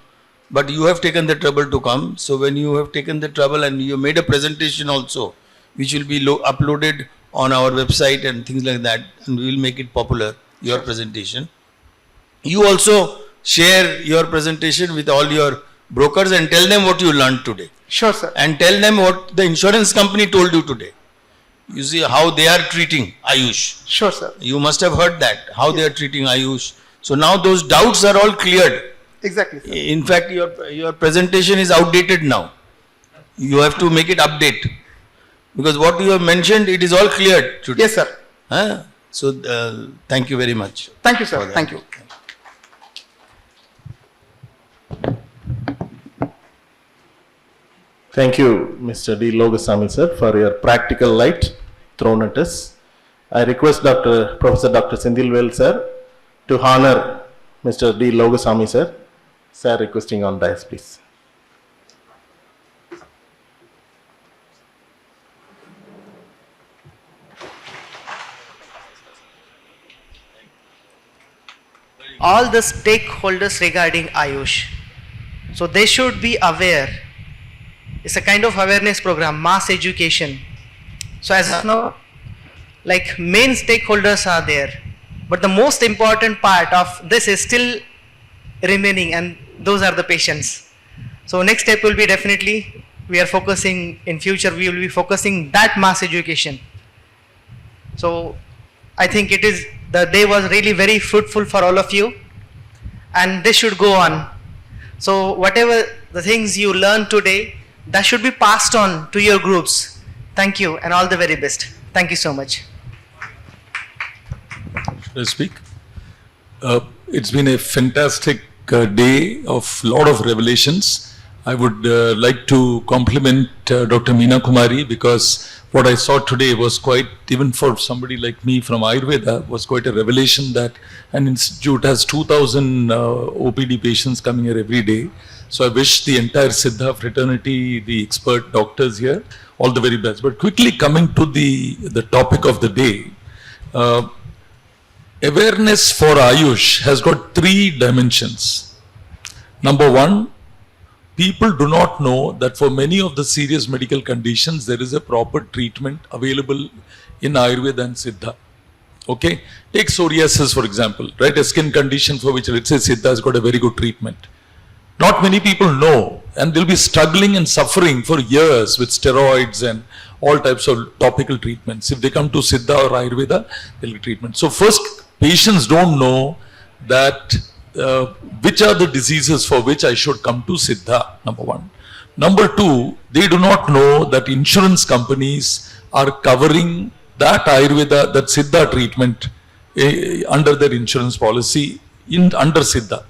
but you have taken the trouble to come. So when you have taken the trouble and you made a presentation also, which will be uploaded on our website and things like that, and we will make it popular, your presentation. You also share your presentation with all your brokers and tell them what you learned today. Sure, sir. And tell them what the insurance company told you today. You see how they are treating Ayush. Sure, sir. You must have heard that, how they are treating Ayush. So now those doubts are all cleared. Exactly, sir. In fact, your presentation is outdated now. You have to make it update. Because what you have mentioned, it is all cleared today. Yes, sir. So, thank you very much. Thank you, sir. Thank you. Thank you, Mr. D. Logasamy, sir, for your practical light thrown at us. I request Professor Dr. Sendilvel, sir, to honor Mr. D. Logasamy, sir. Sir, requesting on dais, please. All the stakeholders regarding Ayush. So they should be aware. It's a kind of awareness program, mass education. So as of now, like main stakeholders are there. But the most important part of this is still remaining, and those are the patients. So next step will be definitely, we are focusing, in future we will be focusing that mass education. So I think the day was really very fruitful for all of you, and this should go on. So whatever the things you learned today, that should be passed on to your groups. Thank you and all the very best. Thank you so much. Should I speak? It's been a fantastic day of lot of revelations. I would like to compliment Dr. Meena Kumari, because what I saw today was quite, even for somebody like me from Ayurveda, was quite a revelation that an institute has 2,000 OPD patients coming here every day. So I wish the entire Siddha fraternity, the expert doctors here, all the very best. But quickly coming to the topic of the day, awareness for Ayush has got 3 dimensions. Number 1, people do not know that for many of the serious medical conditions, there is a proper treatment available in Ayurveda and Siddha. Okay? Take psoriasis, for example, right? A skin condition for which, let's say, Siddha has got a very good treatment. Not many people know, and they'll be struggling and suffering for years with steroids and all types of topical treatments. If they come to Siddha or Ayurveda, they'll get treatment. So first, patients don't know that which are the diseases for which I should come to Siddha, number one. Number two, they do not know that insurance companies are covering that Ayurveda, that Siddha treatment under their insurance policy under Siddha.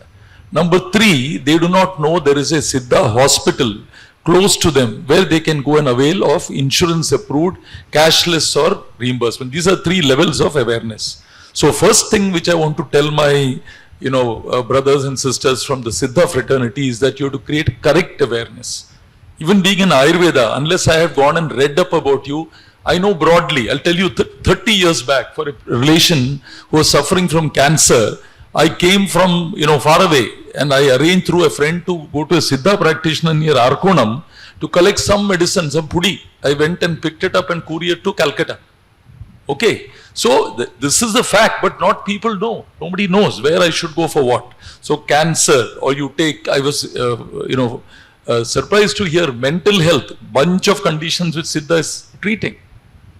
Number three, they do not know there is a Siddha hospital close to them where they can go and avail of insurance approved cashless or reimbursement. These are three levels of awareness. So first thing which I want to tell my brothers and sisters from the Siddha fraternity is that you have to create correct awareness. Even being in Ayurveda, unless I have gone and read up about you, I know broadly. I'll tell you 30 years back, for a relation who was suffering from cancer, I came from far away and I arranged through a friend to go to a Siddha practitioner near Arkonam to collect some medicine, some pudi. I went and picked it up and couriered to Calcutta. Okay, so this is the fact, but not people know. Nobody knows where I should go for what. So cancer, or you take, I was surprised to hear mental health, bunch of conditions which Siddha is treating.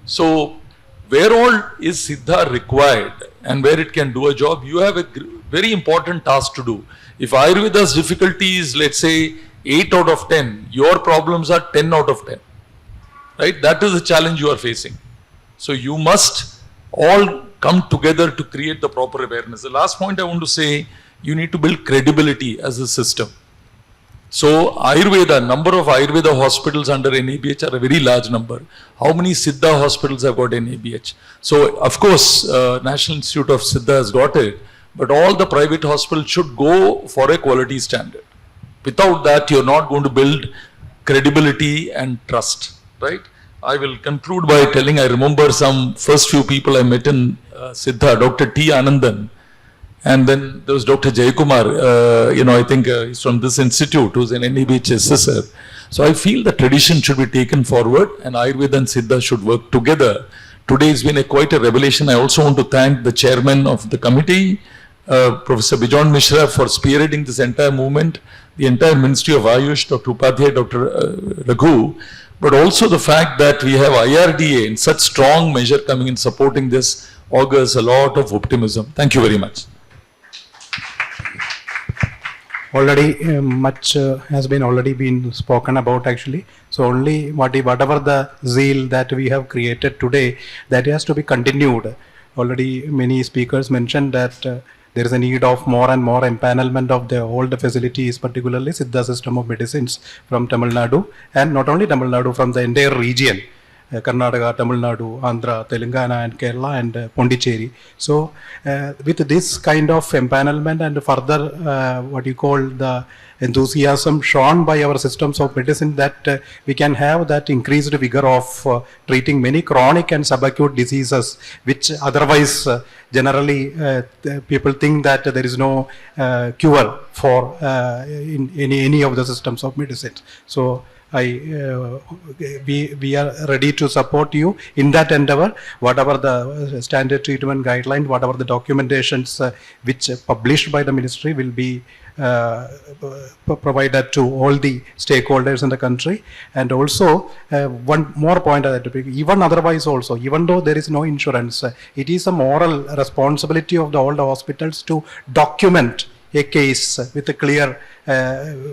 So where all is Siddha required and where it can do a job, you have a very important task to do. If Ayurveda's difficulty is, let's say, 8 out of 10, your problems are 10 out of 10. Right? That is the challenge you are facing. So you must all come together to create the proper awareness. The last point I want to say, you need to build credibility as a system. So Ayurveda, number of Ayurveda hospitals under NABH are a very large number. How many Siddha hospitals have got NABH? So of course, National Institute of Siddha has got it, but all the private hospitals should go for a quality standard. Without that, you're not going to build credibility and trust, right? I will conclude by telling, I remember some first few people I met in Siddha, Dr. T. Anandan, and then there was Dr. Jayakumar, I think he's from this institute, who's an NABH assessor. So I feel the tradition should be taken forward and Ayurveda and Siddha should work together. Today has been quite a revelation. I also want to thank the chairman of the committee, Professor Bijon Mishra, for spearheading this entire movement, the entire Ministry of Ayush, Dr. Upadhyay, Dr. Raghu, but also the fact that we have IRDA in such strong measure coming in supporting this augurs a lot of optimism. Thank you very much. Already much has been already been spoken about actually. So only whatever the zeal that we have created today, that has to be continued. Already many speakers mentioned that there is a need of more and more empanelment of the all the facilities, particularly Siddha system of medicines from Tamil Nadu, and not only Tamil Nadu, from the entire region. Karnataka, Tamil Nadu, Andhra, Telangana and Kerala and Pondicherry. So with this kind of empanelment and further what you call the enthusiasm shown by our systems of medicine, that we can have that increased vigor of treating many chronic and subacute diseases which otherwise generally people think that there is no cure for in any of the systems of medicine. So we are ready to support you in that endeavor. Whatever the standard treatment guideline, whatever the documentations which published by the ministry will be provided to all the stakeholders in the country. And also one more point, even otherwise also, even though there is no insurance, it is a moral responsibility of all the hospitals to document a case with a clear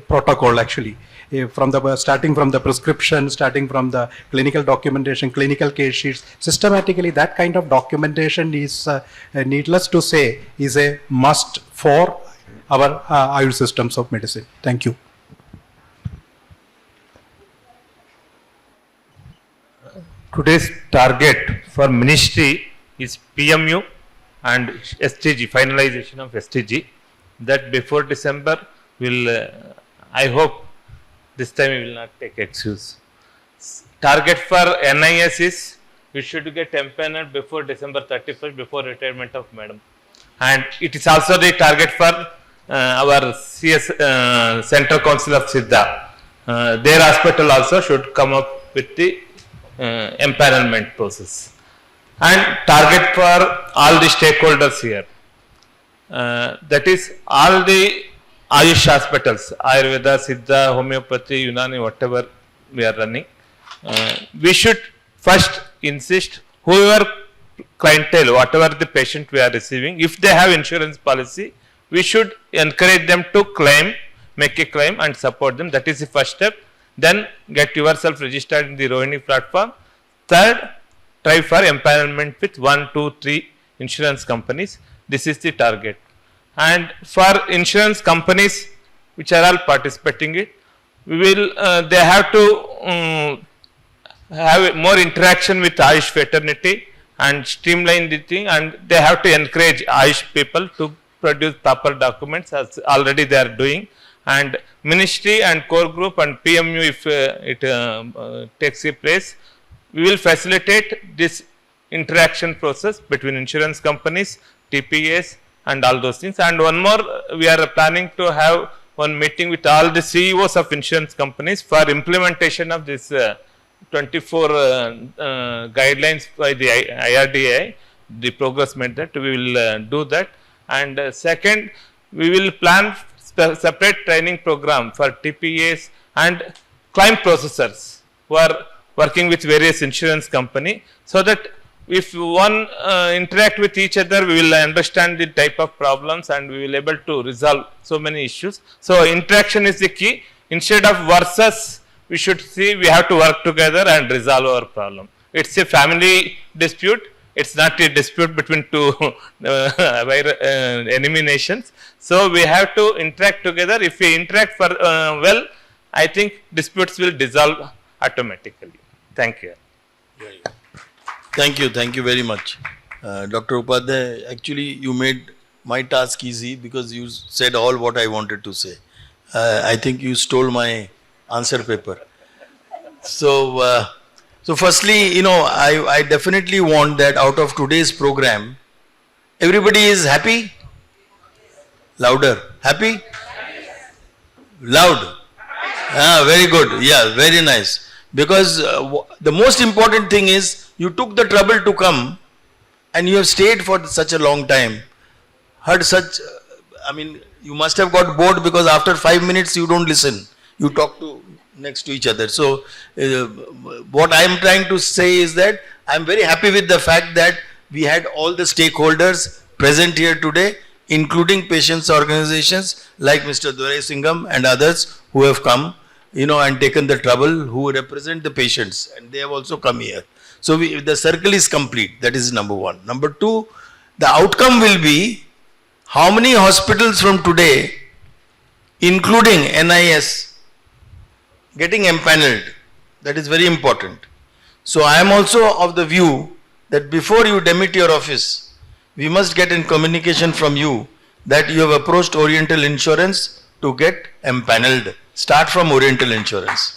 protocol actually. Starting from the prescription, starting from the clinical documentation, clinical case sheets, systematically that kind of documentation is, needless to say, is a must for our Ayurveda systems of medicine. Thank you. Today's target for ministry is PMU and STG, finalization of STG. That before December will, I hope, this time we will not take excuse. Target for NIS is we should get empaneled before December 31st, before retirement of Madam. And it is also the target for our CS Central Council of Siddha. Their hospital also should come up with the empanelment process. And target for all the stakeholders here. That is all the Ayush hospitals, Ayurveda, Siddha, Homeopathy, Unani, whatever we are running. We should first insist whoever clientele, whatever the patient we are receiving, if they have insurance policy, we should encourage them to claim, make a claim and support them. That is the first step. Then get yourself registered in the Rohini platform. Third, try for empanelment with 1, 2, 3 insurance companies. This is the target. And for insurance companies which are all participating it, we will, they have to have more interaction with Ayush fraternity and streamline the thing, and they have to encourage Ayush people to produce proper documents as already they are doing. And ministry and core group and PMU, if it takes a place, we will facilitate this interaction process between insurance companies, TPAs and all those things. And one more, we are planning to have one meeting with all the CEOs of insurance companies for implementation of this 24 guidelines by the IRDAI, the progress made that, we will do that. And second, we will plan separate training program for TPAs and claim processors who are working with various insurance company, so that if one interact with each other, we will understand the type of problems and we will able to resolve so many issues. So interaction is the key. Instead of versus, we should see we have to work together and resolve our problem. It's a family dispute. It's not a dispute between two enemy nations. So we have to interact together. If we interact for well, I think disputes will dissolve automatically. Thank you. Thank you very much. Dr. Upadhyay, actually you made my task easy because you said all what I wanted to say. I think you stole my answer paper. So, so firstly, I definitely want that out of today's program, everybody is happy? Louder. Happy? Loud. Very good. Yeah, very nice. Because the most important thing is you took the trouble to come and you have stayed for such a long time. Heard such, you must have got bored because after 5 minutes you don't listen. You talk to next to each other. So what I am trying to say is that I am very happy with the fact that we had all the stakeholders present here today, including patients organizations like Mr. Durai Singham and others who have come, and taken the trouble, who represent the patients, and they have also come here. So the circle is complete. That is number one. Number two, the outcome will be how many hospitals from today, including NIS, getting empaneled. That is very important. So I am also of the view that before you demit your office, we must get in communication from you that you have approached Oriental Insurance to get empaneled. Start from Oriental Insurance.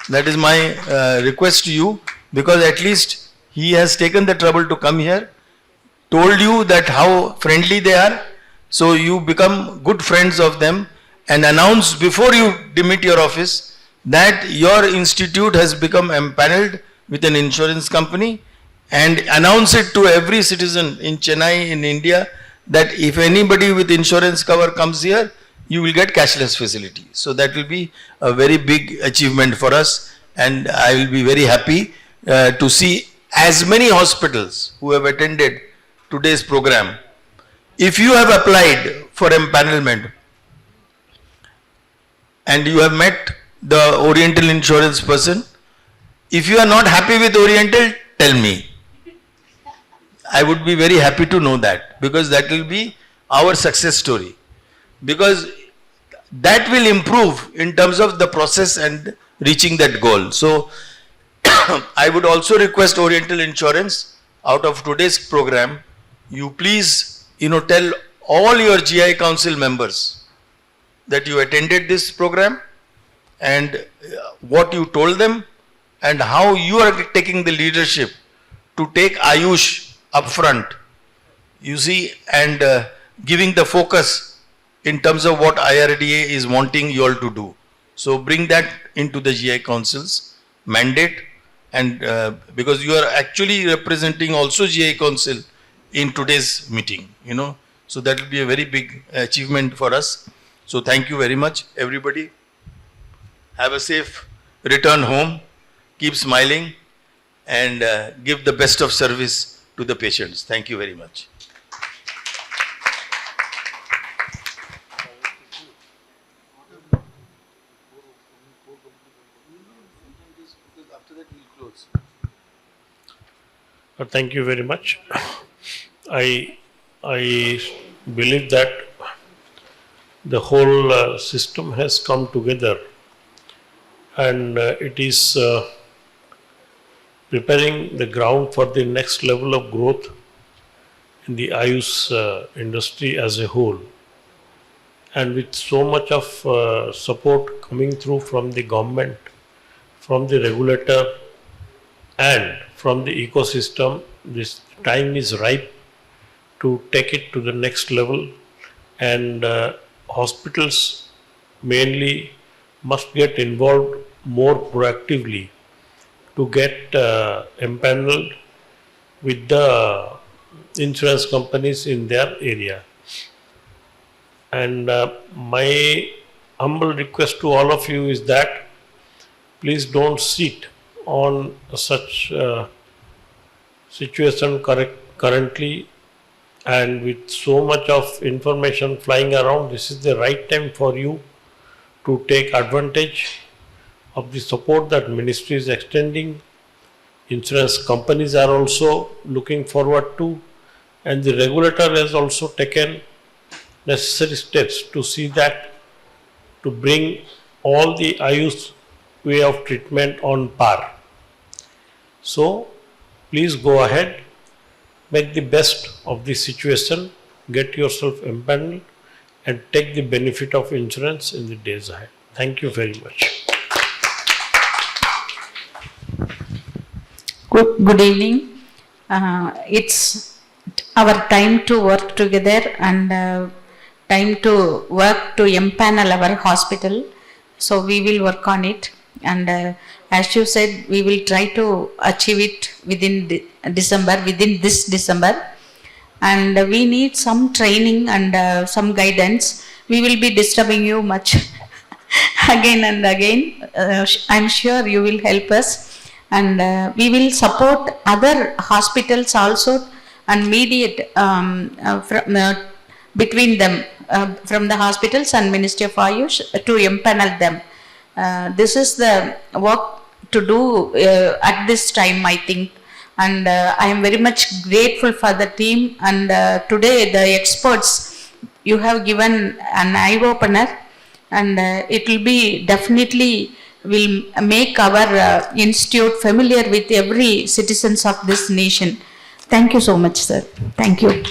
That is my request to you, because at least he has taken the trouble to come here, told you that how friendly they are, so you become good friends of them, and announce before you demit your office that your institute has become empaneled with an insurance company, and announce it to every citizen in Chennai, in India, that if anybody with insurance cover comes here, you will get cashless facility. So that will be a very big achievement for us, and I will be very happy to see as many hospitals who have attended today's program. If you have applied for empanelment and you have met the Oriental Insurance person, if you are not happy with Oriental, tell me. I would be very happy to know that, because that will be our success story. Because that will improve in terms of the process and reaching that goal. So I would also request Oriental Insurance, out of today's program, you please, tell all your GI Council members that you attended this program and what you told them and how you are taking the leadership to take Ayush up front, you see, and giving the focus in terms of what IRDA is wanting you all to do. So bring that into the GI Council's mandate, and because you are actually representing also GI Council in today's meeting, so that will be a very big achievement for us. So thank you very much, everybody. Have a safe return home. Keep smiling and give the best of service to the patients. Thank you very much. Thank you very much. I believe that the whole system has come together and it is preparing the ground for the next level of growth in the Ayush industry as a whole. And with so much of support coming through from the government, from the regulator and from the ecosystem, this time is ripe to take it to the next level, and hospitals mainly must get involved more proactively to get empaneled with the insurance companies in their area. And my humble request to all of you is that please don't sit on such situation currently, and with so much of information flying around, this is the right time for you to take advantage of the support that ministry is extending. Insurance companies are also looking forward to, and the regulator has also taken necessary steps to see that, to bring all the Ayush way of treatment on par. So please go ahead, make the best of the situation, get yourself empaneled and take the benefit of insurance in the days ahead. Thank you very much. Good evening. It's our time to work together and time to work to empanel our hospital. So we will work on it, and as you said, we will try to achieve it within December, within this December. And we need some training and some guidance. We will be disturbing you much again and again. I'm sure you will help us, and we will support other hospitals also and mediate between them, from the hospitals and Ministry of Ayush, to empanel them. This is the work to do at this time, I think. And I am very much grateful for the team, and today the experts, you have given an eye-opener, and it will be definitely will make our institute familiar with every citizens of this nation. Thank you so much, sir. Thank you.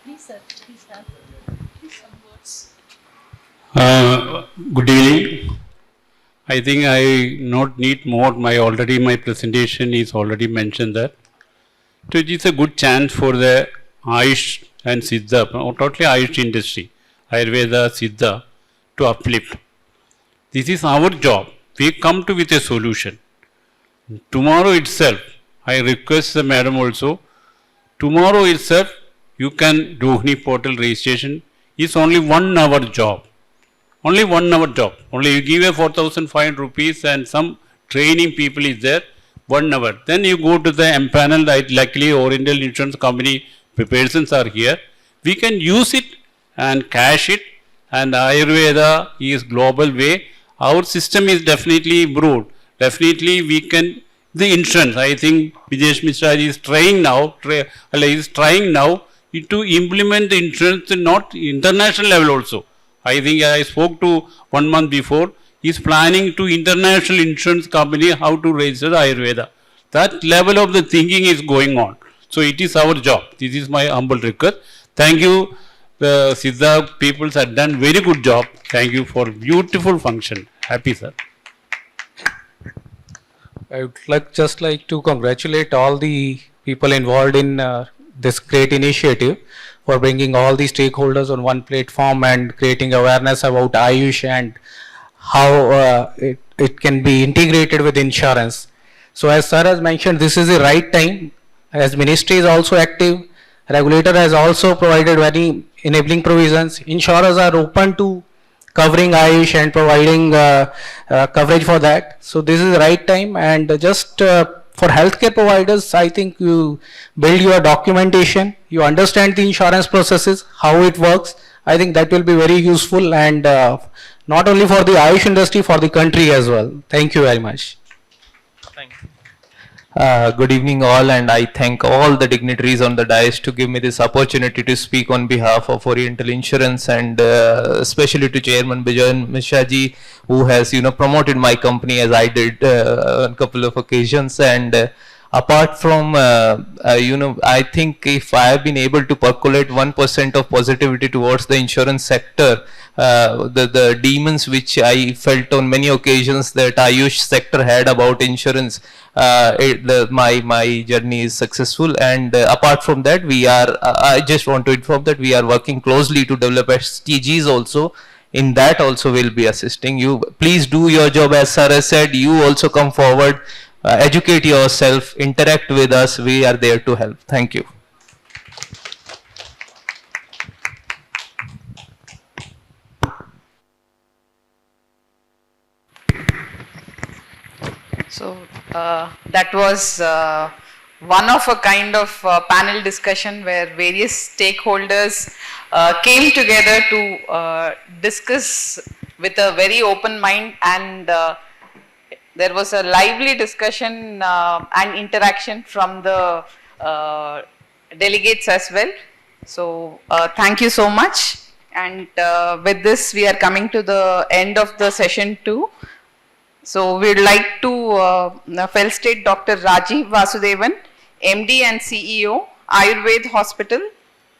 Please, sir, please have some words. Good evening. I think I not need more. My presentation is already mentioned that. So it is a good chance for the Ayush and Siddha, totally Ayush industry, Ayurveda, Siddha, to uplift. This is our job. We come to with a solution. Tomorrow itself, I request the madam also, tomorrow itself, you can do Rohini portal registration. It's only 1 hour job. Only 1 hour job. Only you give a 4,500 rupees and some training people is there, 1 hour. Then you go to the empanel, luckily Oriental Insurance Company persons are here. We can use it and cash it, and Ayurveda is global way. Our system is definitely improved. Definitely we can, the insurance, I think Vijesh Mishra is trying now, to implement the insurance not international level also. I think I spoke to 1 month before, he is planning to international insurance company how to register Ayurveda. That level of the thinking is going on. So it is our job. This is my humble request. Thank you. The Siddha peoples have done very good job. Thank you for beautiful function. Happy, sir. I would just like to congratulate all the people involved in this great initiative for bringing all the stakeholders on one platform and creating awareness about Ayush and how it can be integrated with insurance. So as sir has mentioned, this is the right time, as ministry is also active, regulator has also provided very enabling provisions. Insurers are open to covering Ayush and providing coverage for that. So this is the right time, and just for healthcare providers, I think you build your documentation, you understand the insurance processes, how it works. I think that will be very useful, and not only for the Ayush industry, for the country as well. Thank you very much. Good evening all, and I thank all the dignitaries on the dais to give me this opportunity to speak on behalf of Oriental Insurance, and especially to Chairman Bijoy Mishra ji, who has promoted my company as I did on a couple of occasions. And apart from I think if I have been able to percolate 1% of positivity towards the insurance sector, the demons which I felt on many occasions that Ayush sector had about insurance, my journey is successful. And apart from that, I just want to inform that we are working closely to develop STGs also. In that also we'll be assisting you. Please do your job, as sir has said. You also come forward, educate yourself, interact with us. We are there to help. Thank you. So that was one of a kind of panel discussion where various stakeholders came together to discuss with a very open mind, and there was a lively discussion and interaction from the delegates as well. So thank you so much, and with this we are coming to the end of the session 2. So we would like to felicitate Dr. Rajiv Vasudevan, MD and CEO, Ayurved Hospital,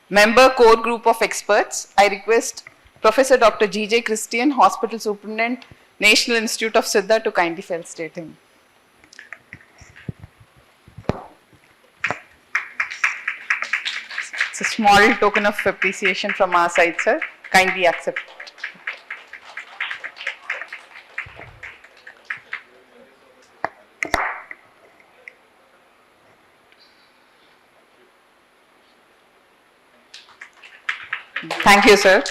member core group of experts. I request Professor Dr. G.J. Christian, Hospital Superintendent, National Institute of Siddha, to kindly felicitate him. It's a small token of appreciation from our side, sir. Kindly accept. Thank you, sir.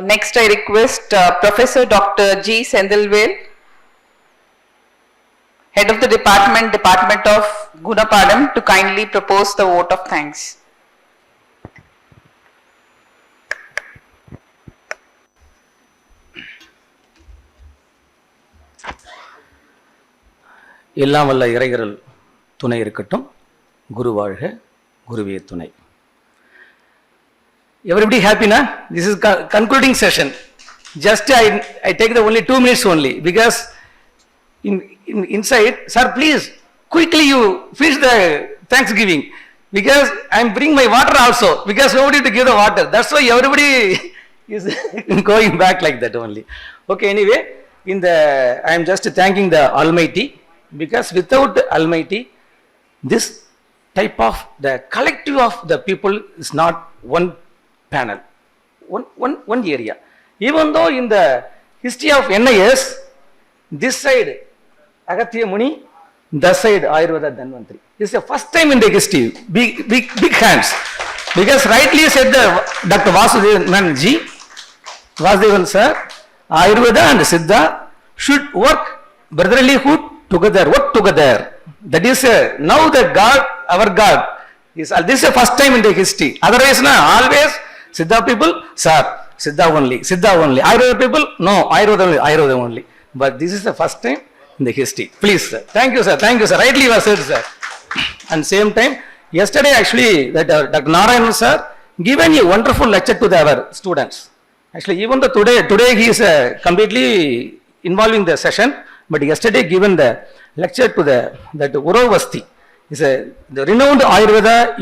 Next, I request Professor Dr. G. Sendilvel, Head of the Department of Gunapadam, to kindly propose the vote of thanks. எல்லாம் வல்ல இறையருள் துணை இருக்கட்டும். குரு வாழ்க, குருவே துணை. Everybody happy na? This is concluding session. Just I take the only 2 minutes only, because inside, sir, please quickly you finish the Thanksgiving, because I am bringing my water also, because nobody to give the water. That's why everybody is going back like that only. Okay, anyway, I am just thanking the Almighty, because without the Almighty, this type of the collective of the people is not one panel, one area. Even though in the history of NIS, this side Agatya Muni, that side Ayurveda Dhanvantri. This is the first time in the history. Big hands. Because rightly said the Dr. Vasudevan ji, Vasudevan sir, Ayurveda and Siddha should work brotherlyhood together, work together. That is now the God, our God, is this is the first time in the history. Otherwise, always Siddha people, sir, Siddha only, Ayurveda people, no, Ayurveda only. But this is the first time in the history. Please, sir. Thank you, sir. Rightly was said, sir. And same time, yesterday actually, that Dr. Narayan sir given a wonderful lecture to our students. Actually, even though today he is completely involving the session, but yesterday given the lecture to that Uravasti. He is the renowned Ayurveda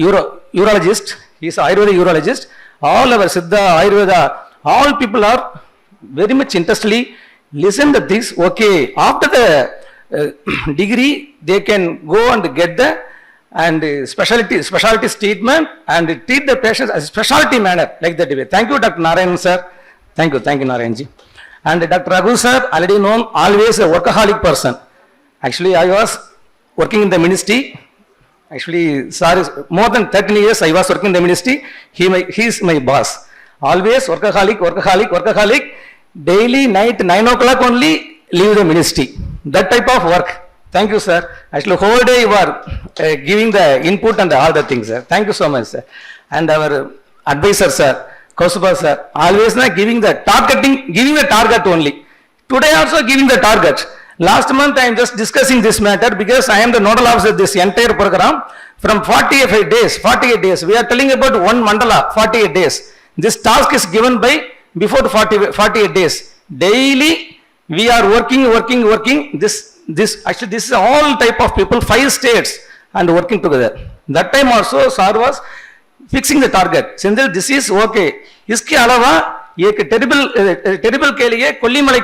urologist. He is Ayurveda urologist. All our Siddha, Ayurveda, all people are very much interestedly listen to this. Okay, after the degree, they can go and get the specialty treatment and treat the patients as a specialty manner, like that way. Thank you, Dr. Narayan sir. Thank you, Narayan ji. And Dr. Raghu sir, already known, always a workaholic person. Actually, I was working in the ministry, Actually, sir is more than 13 years I was working in the ministry. He is my boss. Always workaholic. Daily night 9 o'clock only leave the ministry. That type of work. Thank you, sir. Actually, whole day you are giving the input and all the things, sir. Thank you so much, sir. And our advisor, sir, Kausuba, sir, always not giving the target only. Today also giving the target. Last month I am just discussing this matter because I am the nodal officer of this entire program. From 48 days, we are telling about one mandala, 48 days. This task is given by before the 48 days. Daily we are working. This is all type of people, 5 states and working together. That time also sir was fixing the target. Since this is okay. इसके अलावा एक terrible के लिए कोल्लीमலை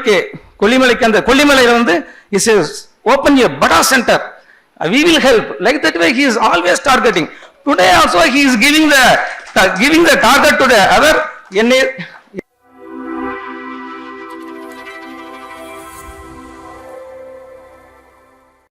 के अंदर कोल्लीमலை வந்து is open a bada center. We will help. Like that way he is always targeting. Today also he is giving the target to the other